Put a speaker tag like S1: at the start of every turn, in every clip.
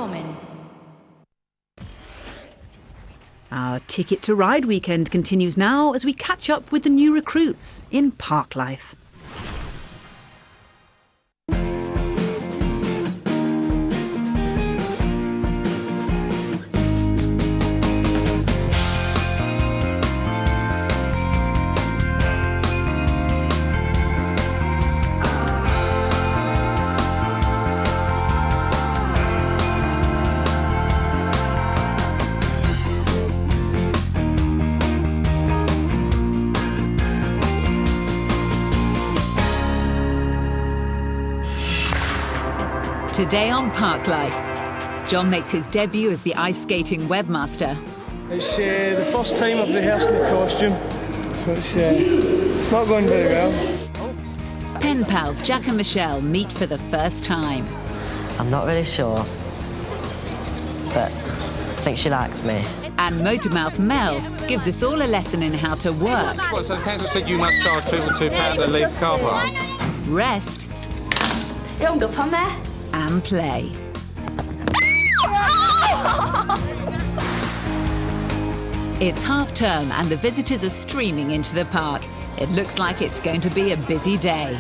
S1: performing.
S2: Our Ticket to Ride weekend continues now as we catch up with the new recruits in Park Life.
S3: Today on Park Life, John makes his debut as the ice skating webmaster.
S4: It's the first time I've rehearsed in the costume, so it's not going very well.
S3: Pen pals Jack and Michelle meet for the first time.
S5: I'm not really sure, but I think she likes me.
S3: And Motormouth Mel gives us all a lesson in how to work.
S6: Well, so the council said you must charge people £2 to leave the car park.
S3: Rest.
S7: You haven't got fun there.
S3: And play. It's half term and the visitors are streaming into the park. It looks like it's going to be a busy day.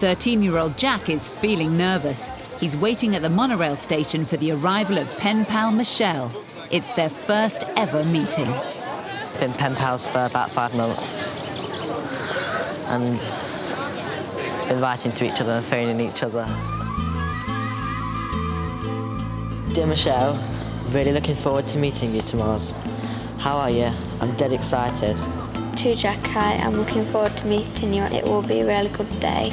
S3: 13-year-old Jack is feeling nervous. He's waiting at the monorail station for the arrival of pen pal Michelle. It's their first ever meeting.
S5: Been pen pals for about 5 months. And been writing to each other and phoning each other. Dear Michelle, really looking forward to meeting you tomorrow. How are you? I'm dead excited.
S7: To Jack, hi, I'm looking forward to meeting you. It will be a really good day.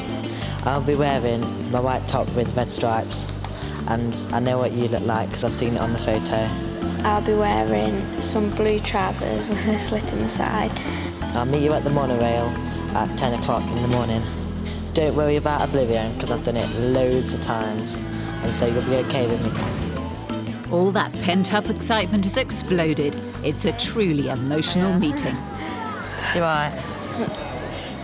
S5: I'll be wearing my white top with red stripes, and I know what you look like because I've seen it on the photo.
S7: I'll be wearing some blue trousers with a slit in the side.
S5: I'll meet you at the monorail at 10 o'clock in the morning. Don't worry about Oblivion because I've done it loads of times, and so you'll be okay with me.
S3: All that pent-up excitement has exploded. It's a truly emotional meeting.
S5: You all right?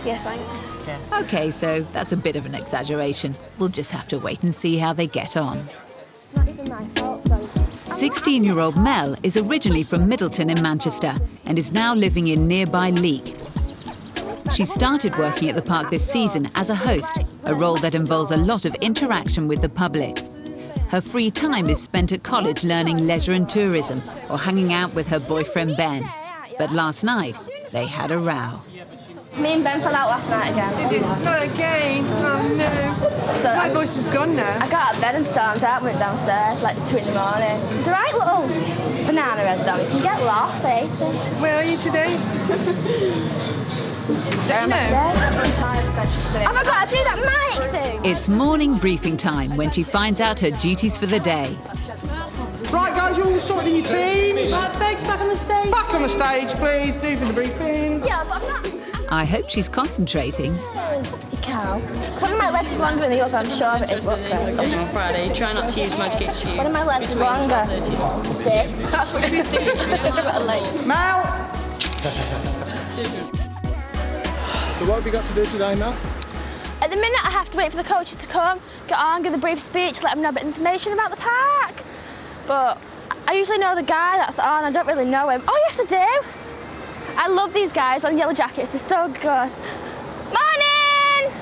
S7: Yes, thanks.
S5: Yes.
S3: OK, so that's a bit of an exaggeration. We'll just have to wait and see how they get on.
S7: It's not even my fault, so...
S3: 16-year-old Mel is originally from Middleton in Manchester and is now living in nearby Leek. She started working at the park this season as a host, a role that involves a lot of interaction with the public. Her free time is spent at college learning leisure and tourism or hanging out with her boyfriend Ben. But last night, they had a row.
S7: Me and Ben fell out last night again.
S8: You did? Not again? Oh no.
S7: So
S8: My voice is gone now.
S7: I got out of bed and stormed out, went downstairs like 2 in the morning. It's a right little banana head though. You can get lost, eh?
S8: Where are you today?
S7: Where am I today? Oh my God, I do that mic thing!
S3: It's morning briefing time when she finds out her duties for the day.
S8: Right guys, you all sorted in your teams?
S7: Folks, back on the stage.
S8: Back on the stage, please. Do for the briefing.
S7: Yeah, but I'm not...
S3: I hope she's concentrating.
S7: You cow. One of my legs is longer than the other, I'm sure of it is. Look,
S9: On Friday, try not to use magic excuse.
S7: one of my legs is longer. Sick.
S9: That's what she's doing. She's a bit late.
S8: Mal! So what have you got to do today, Mal?
S7: At the minute, I have to wait for the coaches to come, get on, give a brief speech, let them know a bit of information about the park. But I usually know the guy that's on, I don't really know him. Oh, yes, I do. I love these guys on yellow jackets, they're so good. Morning!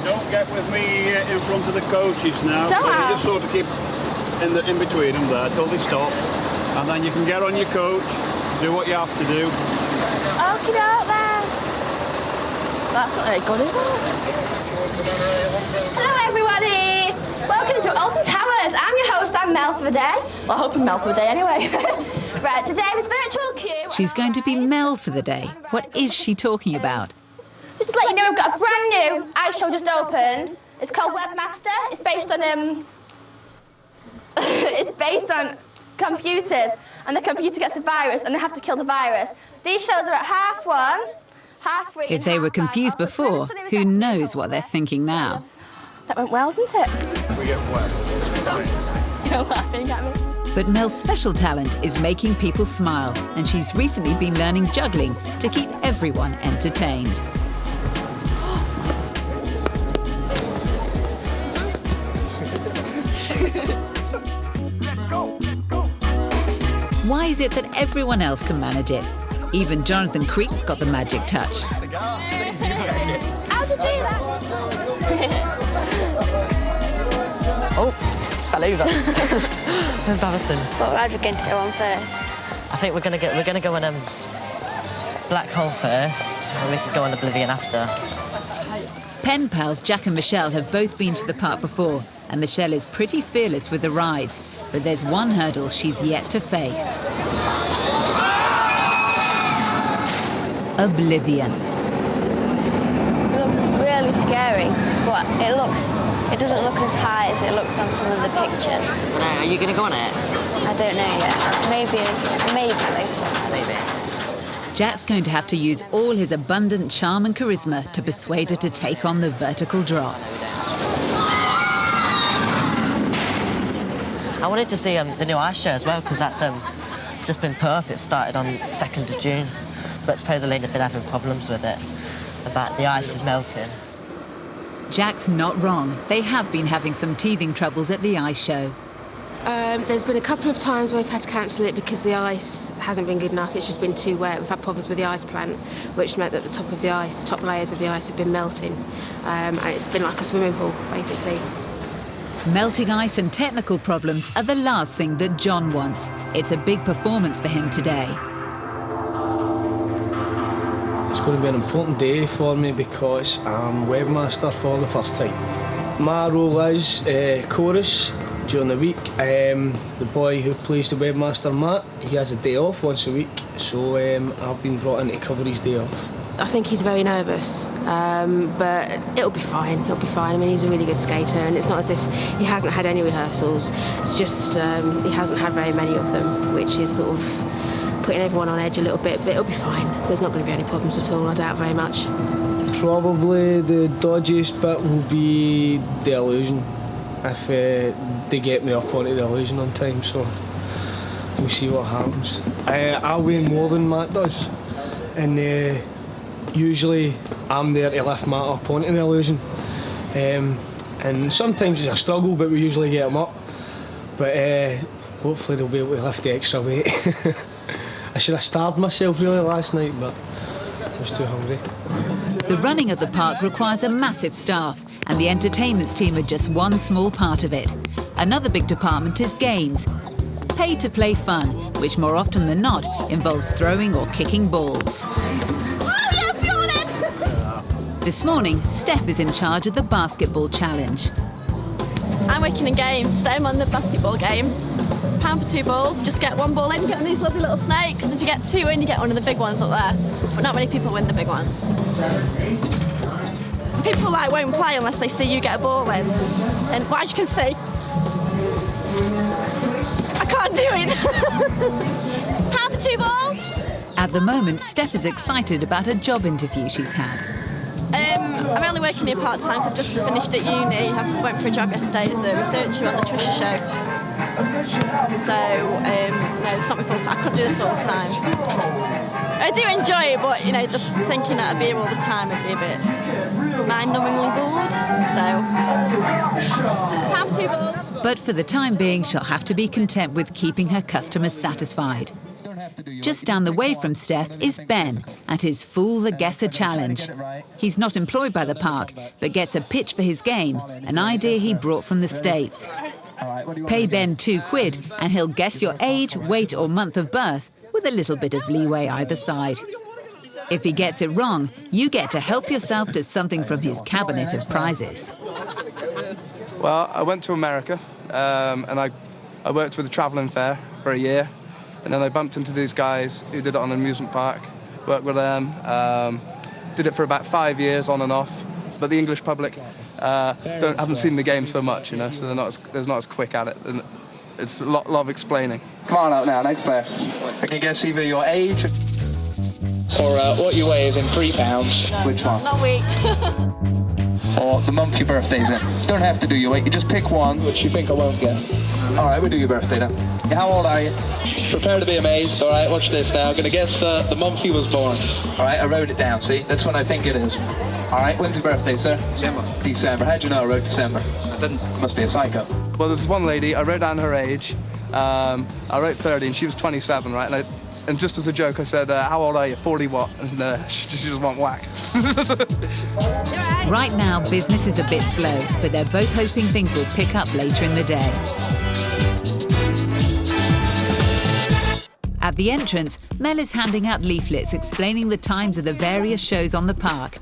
S10: Don't get with me in front of the coaches now.
S7: Don't
S10: You
S7: I?
S10: just sort of keep in between them there till they stop. And then you can get on your coach, do what you have to do.
S7: Okie doke then. That's not very good, is it? Hello, everybody. Welcome to Alton Towers. I'm your host, I'm Mel for the day. Well, I hope I'm Mel for the day anyway. Right, today is virtual queue.
S3: She's going to be Mel for the day. What is she talking about?
S7: Just to let you know, we've got a brand new ice show just opened. It's called Webmaster. It's based on it's based on computers, and the computer gets a virus, and they have to kill the virus. These shows are at 1:30, 3:30.
S3: If they were confused before, who knows what they're thinking now?
S7: That went well, didn't it?
S10: We get wet.
S7: You're laughing at me.
S3: But Mel's special talent is making people smile, and she's recently been learning juggling to keep everyone entertained. Why is it that everyone else can manage it? Even Jonathan Creek's got the magic touch.
S7: How to do that?
S5: Oh, fell over. Embarrassing.
S1: What ride we're going to go on first?
S5: I think we're gonna go on Black Hole first, and we can go on Oblivion after.
S3: Pen pals Jack and Michelle have both been to the park before, and Michelle is pretty fearless with the rides, but there's one hurdle she's yet to face. Oblivion.
S1: It looks really scary, but it doesn't look as high as it looks on some of the pictures.
S5: Are you gonna go on it?
S1: I don't know yet. Maybe later.
S5: Maybe.
S3: Jack's going to have to use all his abundant charm and charisma to persuade her to take on the vertical drop.
S5: I wanted to see the new ice show as well, because that's just been put up. It started on 2nd of June, but supposedly they've been having problems with it, about the ice is melting.
S3: Jack's not wrong. They have been having some teething troubles at the ice show.
S11: There's been a couple of times where we've had to cancel it because the ice hasn't been good enough. It's just been too wet. We've had problems with the ice plant, which meant that the top layers of the ice have been melting. And it's been like a swimming pool, basically.
S3: Melting ice and technical problems are the last thing that John wants. It's a big performance for him today.
S4: It's going to be an important day for me because I'm webmaster for the first time. My role is chorus during the week. The boy who plays the webmaster, Matt, he has a day off once a week, so I've been brought in to cover his day off.
S11: I think he's very nervous, but it'll be fine. He'll be fine. I mean, he's a really good skater, and it's not as if he hasn't had any rehearsals. It's just he hasn't had very many of them, which is sort of putting everyone on edge a little bit, but it'll be fine. There's not going to be any problems at all, I doubt very much.
S4: Probably the dodgiest bit will be the illusion, if they get me up onto the illusion on time, so we'll see what happens. I weigh more than Matt does, and usually I'm there to lift Matt up onto the illusion, and sometimes it's a struggle, but we usually get him up, but hopefully they'll be able to lift the extra weight. I should have starved myself really last night, but I was too hungry.
S3: The running of the park requires a massive staff, and the entertainments team are just one small part of it. Another big department is games. Pay to play fun, which more often than not involves throwing or kicking balls. This morning, Steph is in charge of the basketball challenge.
S7: I'm working a game, so I'm on the basketball game. £1 for 2 balls, just get 1 ball in, you get these lovely little snakes. If you get 2 in, you get one of the big ones up there. But not many people win the big ones. People won't play unless they see you get a ball in. And as you can see, I can't do it. £1 for 2 balls.
S3: At the moment, Steph is excited about a job interview she's had.
S7: I'm only working here part-time, so I've just finished at uni. I went for a job yesterday as a researcher on the Trisha show. So, no, it's not my full time. I couldn't do this all the time. I do enjoy it, but, you know, thinking that I'd be here all the time would be a bit mind-numbingly bored. So, £1 for 2 balls.
S3: But for the time being, she'll have to be content with keeping her customers satisfied. Just down the way from Steph is Ben at his Fool the Guesser challenge. He's not employed by the park, but gets a pitch for his game, an idea he brought from the States. Pay Ben £2 and he'll guess your age, weight or month of birth with a little bit of leeway either side. If he gets it wrong, you get to help yourself to something from his cabinet of prizes.
S12: Well, I went to America and I worked with a travelling fair for a year, and then I bumped into these guys who did it on an amusement park, worked with them, did it for about 5 years on and off, but the English public haven't seen the game so much, you know, so they're not as quick at it. And it's a lot of explaining.
S8: Come on out now, next player. Can you guess either your age or what you weigh is in £3?
S7: No,
S8: which one?
S7: Not weight.
S8: Or the month your birthday's in. You don't have to do your weight, you just pick one, which you think I won't guess. Alright, we'll do your birthday then. How old are you? Prepare to be amazed, alright, watch this now. I'm gonna guess the month he was born. Alright, I wrote it down, see? That's when I think it is. Alright, when's your birthday, sir?
S6: December.
S8: December. How'd you know I wrote December?
S6: I didn't.
S8: Must be a psycho.
S12: Well, there's one lady, I wrote down her age. I wrote 30 and she was 27, right? And just as a joke, I said, how old are you? 40 what? And she just went whack.
S3: Right now, business is a bit slow, but they're both hoping things will pick up later in the day. At the entrance, Mel is handing out leaflets explaining the times of the various shows on the park.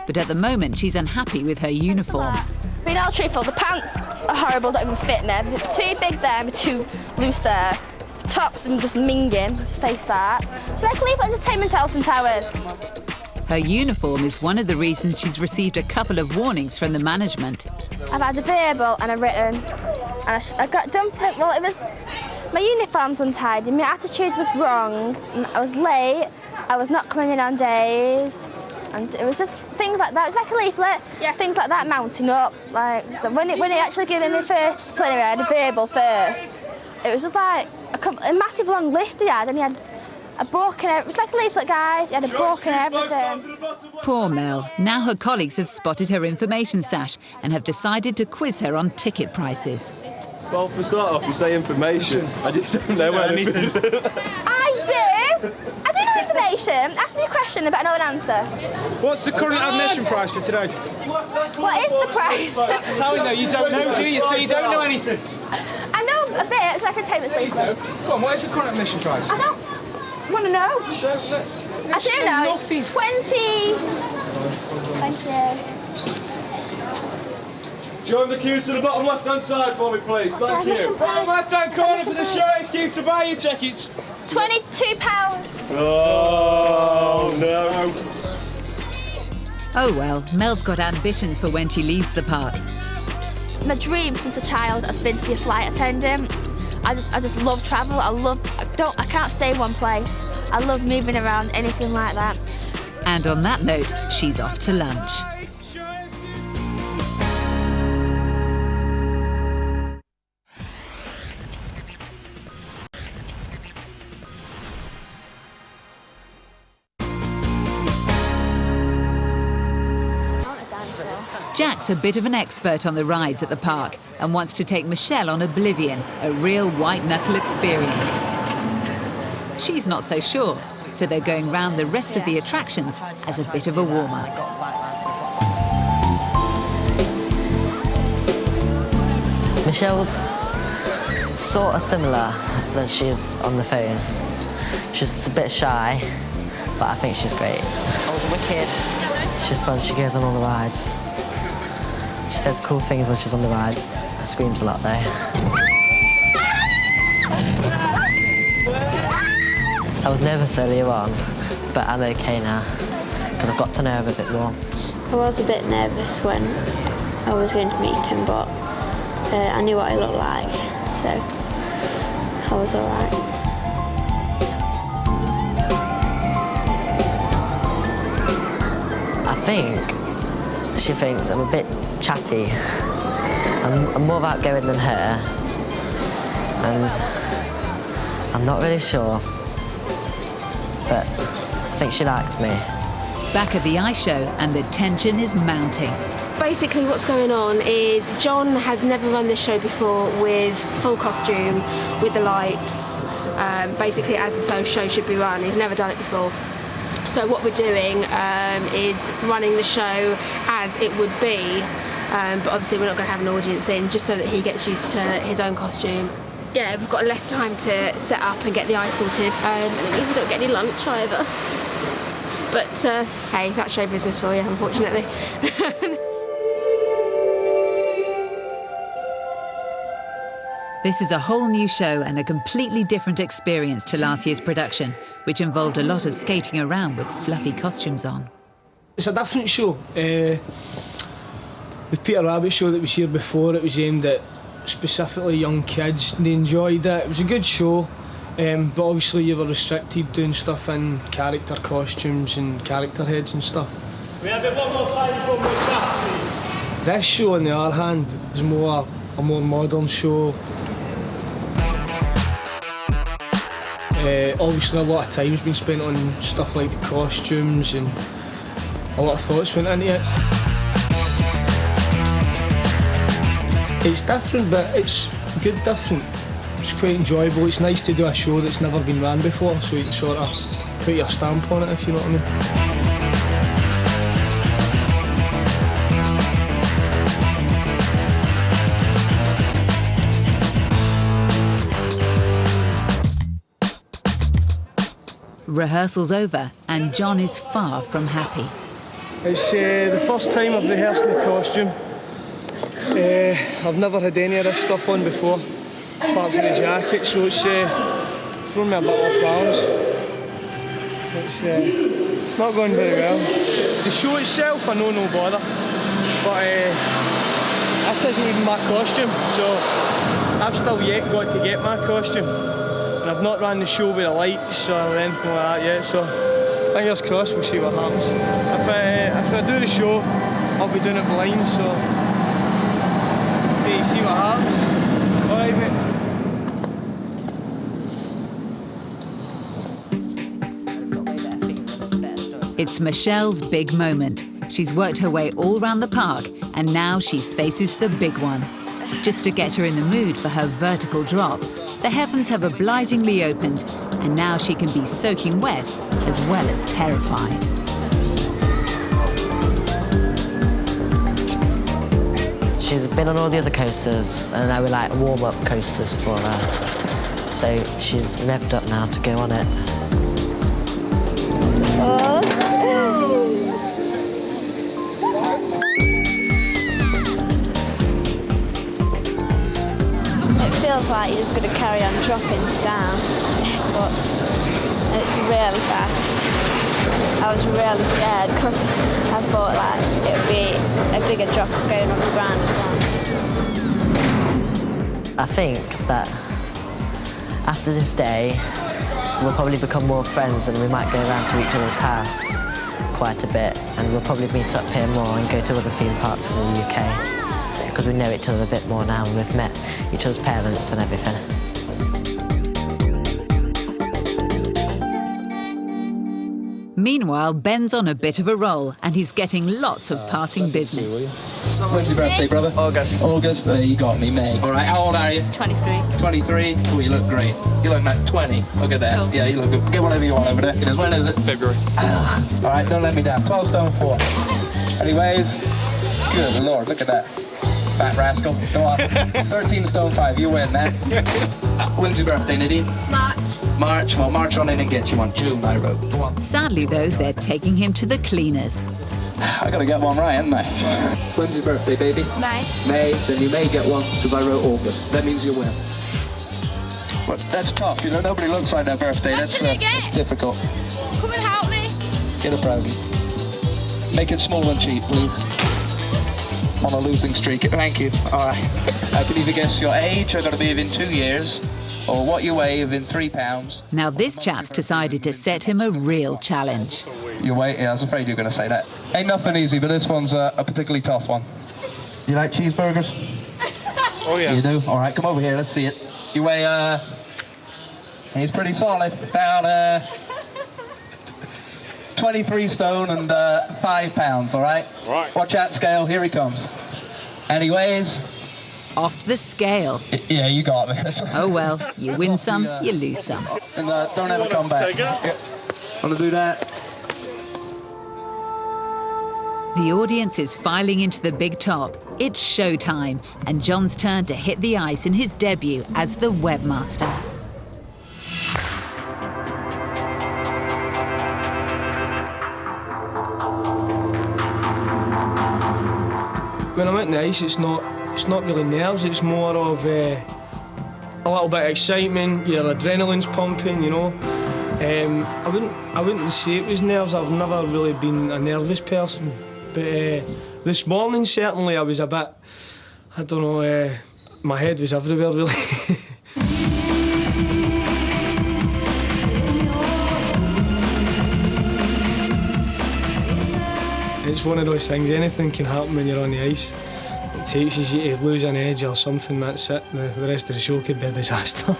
S3: But at the moment, she's unhappy with her uniform.
S7: Being all truthful, the pants are horrible, don't even fit me. They're too big there, they're too loose there. The tops, I'm just minging, let's face that. Should I leave entertainment at Alton Towers?
S3: Her uniform is one of the reasons she's received a couple of warnings from the management.
S7: I've had a verbal and a written, and I got done for it. Well, it was, my uniform's untidy, my attitude was wrong, I was late, I was not coming in on days. And it was just things like that. It was like a leaflet, things like that mounting up. Like, so when it actually gave me first disciplinary, I had a verbal first. It was just like a massive long list he had, and he had a book and it was like a leaflet, guys. He had a book and everything.
S3: Poor Mel. Now her colleagues have spotted her information stash and have decided to quiz her on ticket prices.
S13: Well, for start off, you say information. I just don't know anything.
S7: I do know information. Ask me a question, I better know an answer.
S14: What's the current admission price for today?
S7: What is the price?
S14: That's telling you don't know, do you? So you don't know anything.
S7: I know a bit, so I can take this leaflet.
S14: Come on, what is the current admission price?
S7: I don't want to know. I do know, it's 20. Thank you.
S13: Join the queues to the bottom left-hand side for me, please. Thank you.
S14: Bottom left-hand corner for the short excuse to buy your tickets.
S7: £22.
S13: Oh, no.
S3: Oh well, Mel's got ambitions for when she leaves the park.
S7: My dream since a child has been to be a flight attendant. I just love travel. I can't stay in one place. I love moving around, anything like that.
S3: And on that note, she's off to lunch. Jack's a bit of an expert on the rides at the park and wants to take Michelle on Oblivion, a real white-knuckle experience. She's not so sure, so they're going round the rest of the attractions as a bit of a warm-up.
S5: Michelle's sort of similar than she is on the phone. She's a bit shy, but I think she's great. I was wicked. She's fun, she goes on all the rides. She says cool things when she's on the rides. Screams a lot though. I was nervous earlier on, but I'm okay now, because I've got to know her a bit more.
S1: I was a bit nervous when I was going to meet him, but I knew what he looked like, so I was all right.
S5: I think she thinks I'm a bit chatty. I'm more outgoing than her, and I'm not really sure, but I think she likes me.
S3: Back at the ice show, and the tension is mounting.
S11: Basically what's going on is John has never run this show before with full costume, with the lights, basically as the show should be run. He's never done it before. So what we're doing is running the show as it would be, but obviously we're not going to have an audience in, just so that he gets used to his own costume. Yeah, we've got less time to set up and get the ice sorted, and it means we don't get any lunch either. But hey, that's show business for you, unfortunately.
S3: This is a whole new show and a completely different experience to last year's production, which involved a lot of skating around with fluffy costumes on.
S4: It's a different show. The Peter Rabbit show that was here before, it was aimed at specifically young kids. They enjoyed it. It was a good show, but obviously you were restricted doing stuff in character costumes and character heads and stuff.
S13: We have it one more time before we start, please.
S4: This show, on the other hand, is a more modern show. Obviously a lot of time's been spent on stuff like the costumes, and a lot of thoughts went into it. It's different, but it's good different. It's quite enjoyable. It's nice to do a show that's never been ran before, so you can sort of put your stamp on it, if you know what I mean.
S3: Rehearsal's over and John is far from happy.
S4: It's the first time I've rehearsed my costume. I've never had any of this stuff on before, apart from the jacket, so it's thrown me a bit off balance. It's not going very well. The show itself, I know, no bother, but this isn't even my costume, so I've still yet got to get my costume. And I've not ran the show with the lights or anything like that yet, so fingers crossed, we'll see what happens. If I do the show, I'll be doing it blind, so see what happens. All right, mate.
S3: It's Michelle's big moment. She's worked her way all round the park and now she faces the big one. Just to get her in the mood for her vertical drop, the heavens have obligingly opened and now she can be soaking wet as well as terrified.
S5: She's been on all the other coasters and they were like warm-up coasters for her. So she's revved up now to go on it.
S1: It feels like you're just going to carry on dropping down, but it's really fast. I was really scared because I thought like it would be a bigger drop going on the ground as well.
S5: I think that after this day, we'll probably become more friends and we might go around to each other's house quite a bit and we'll probably meet up here more and go to other theme parks in the UK because we know each other a bit more now and we've met each other's parents and everything.
S3: Meanwhile, Ben's on a bit of a roll and he's getting lots of passing business.
S8: When's your birthday, brother? August. August? You got me, May. All right, how old are you?
S9: 23.
S8: 23? Oh, you look great. You look like 20. Look at that.
S9: Cool.
S8: Yeah, you look good. Get whatever you want over there. When is it?
S6: February.
S8: All right, don't let me down. 12 stone 4. Anyways, good Lord, look at that. Fat rascal. Go on. 13 stone 5. You win, man. When's your birthday, Nadine?
S7: March.
S8: March. Well, march on in and get you one. June, I wrote. Go on.
S3: Sadly, though, they're taking him to the cleaners.
S8: I gotta get one right, haven't I? When's your birthday, baby?
S7: May.
S8: May. Then you may get one because I wrote August. That means you win. But that's tough, you know. Nobody looks like their birthday. That's difficult.
S7: Come and help me.
S8: Get a present. Make it small and cheap, please. On a losing streak. Thank you. All right. I can either guess your age, I've got to be within 2 years, or what you weigh within 3 pounds.
S3: Now this chap's decided to set him a real challenge.
S8: Your weight? Yeah, I was afraid you were going to say that. Ain't nothing easy, but this one's a particularly tough one. You like cheeseburgers?
S6: Oh, yeah.
S8: You do? All right, come over here. Let's see it. You weigh, he's pretty solid. About 23 stone and 5 pounds, all right?
S6: Right.
S8: Watch that scale. Here he comes. And he weighs...
S3: Off the scale.
S8: Yeah, you got me.
S3: Oh well, you win some, you lose some.
S8: And don't ever come back. Yeah. Want to do that?
S3: The audience is filing into the big top. It's showtime, and John's turn to hit the ice in his debut as the webmaster.
S4: When I'm out on the ice, it's not really nerves, it's more of a little bit of excitement, your adrenaline's pumping, you know. I wouldn't say it was nerves, I've never really been a nervous person. But this morning, certainly, I was a bit, I don't know, my head was everywhere, really. It's one of those things, anything can happen when you're on the ice. It takes you to lose an edge or something, that's it. The rest of the show could be a disaster.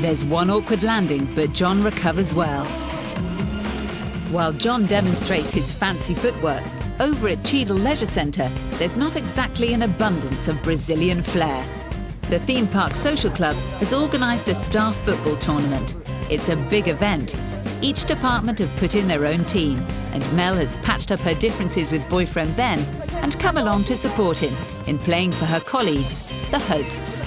S3: There's one awkward landing, but John recovers well. While John demonstrates his fancy footwork, Over at Cheadle Leisure Centre, there's not exactly an abundance of Brazilian flair. The Theme Park Social Club has organised a staff football tournament. It's a big event. Each department have put in their own team, and Mel has patched up her differences with boyfriend Ben and come along to support him in playing for her colleagues, the hosts.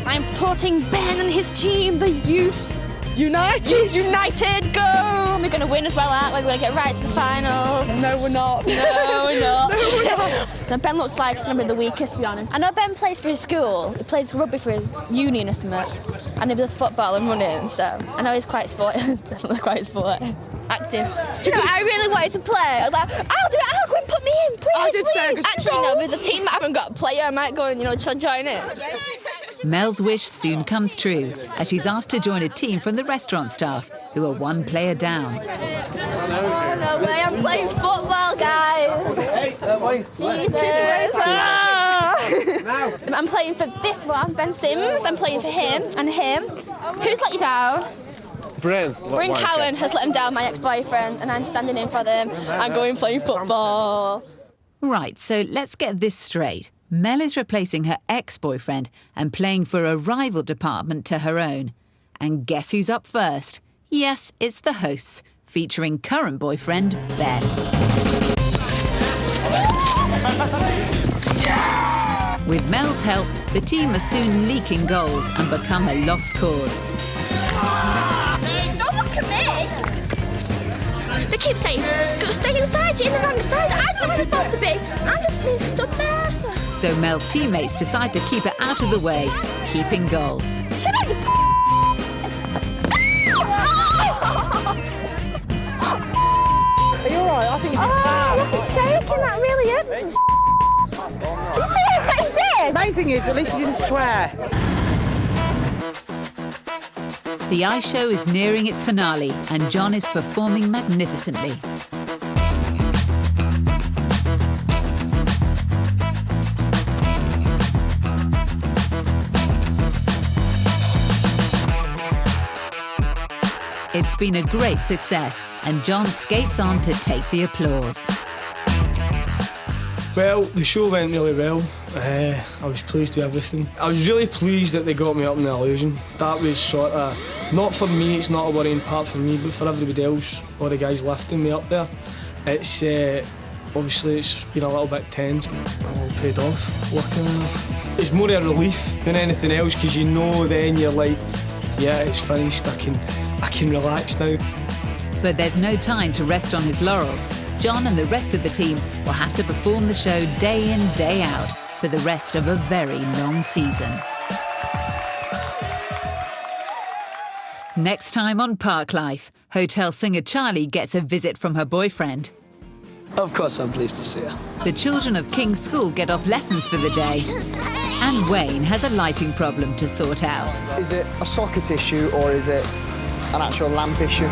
S7: I'm supporting Ben and his team, the Youth United! United, go! We're going to win as well, aren't we? We're going to get right to the finals.
S9: No, we're not.
S7: No, we're not. No, we're not. So Ben looks like he's going to be the weakest, to be honest. I know Ben plays for his school. He plays rugby for his union or something. And he does football and running, so I know he's quite sporty. Definitely quite sporty. Active. Do you know, I really wanted to play. I was like, I'll do it, I'll go and put me in, please,
S9: I did
S7: please.
S9: so.
S7: Actually, no, there's a team that haven't got a player. I might go and, just join it.
S3: Mel's wish soon comes true as she's asked to join a team from the restaurant staff who are one player down.
S7: Oh, no way, I'm playing football, guys. Jesus. I'm playing for this one, Ben Sims. I'm playing for him and him. Who's let you down?
S13: Bryn
S7: Cowan has let him down, my ex-boyfriend, and I'm standing in for them. I'm going playing football.
S3: Right, so let's get this straight. Mel is replacing her ex-boyfriend and playing for a rival department to her own. And guess who's up first? Yes, it's the hosts, featuring current boyfriend Ben. With Mel's help, the team are soon leaking goals and become a lost cause.
S7: Don't look at me! They keep saying, go stay inside, you're in the wrong side. I don't know where I'm supposed to be. I'm just being stuck there.
S3: So Mel's teammates decide to keep it out of the way, keeping goal.
S7: Shut up, you
S9: Are you alright? I think you did bad.
S7: look, it's shaking, that really is. You see what I did?
S9: Main thing is, at least you didn't swear.
S3: The ice show is nearing its finale and John is performing magnificently. It's been a great success and John skates on to take the applause.
S4: Well, the show went really well. I was pleased with everything. I was really pleased that they got me up in the illusion. That was sort of, not for me, it's not a worrying part for me, but for everybody else, all the guys lifting me up there. It's, obviously it's been a little bit tense, but all paid off, working. It's more a relief than anything else, because you know then you're like, yeah, it's finished, I can relax now.
S3: But there's no time to rest on his laurels. John and the rest of the team will have to perform the show day in, day out for the rest of a very long season. Next time on Park Life, hotel singer Charlie gets a visit from her boyfriend.
S15: Of course I'm pleased to see her.
S3: The children of King's School get off lessons for the day. And Wayne has a lighting problem to sort out.
S16: Is it a socket issue or is it an actual lamp issue?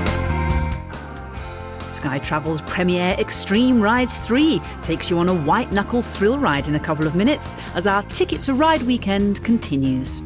S2: Sky Travel's premiere Extreme Rides 3 takes you on a white-knuckle thrill ride in a couple of minutes as our Ticket to Ride weekend continues.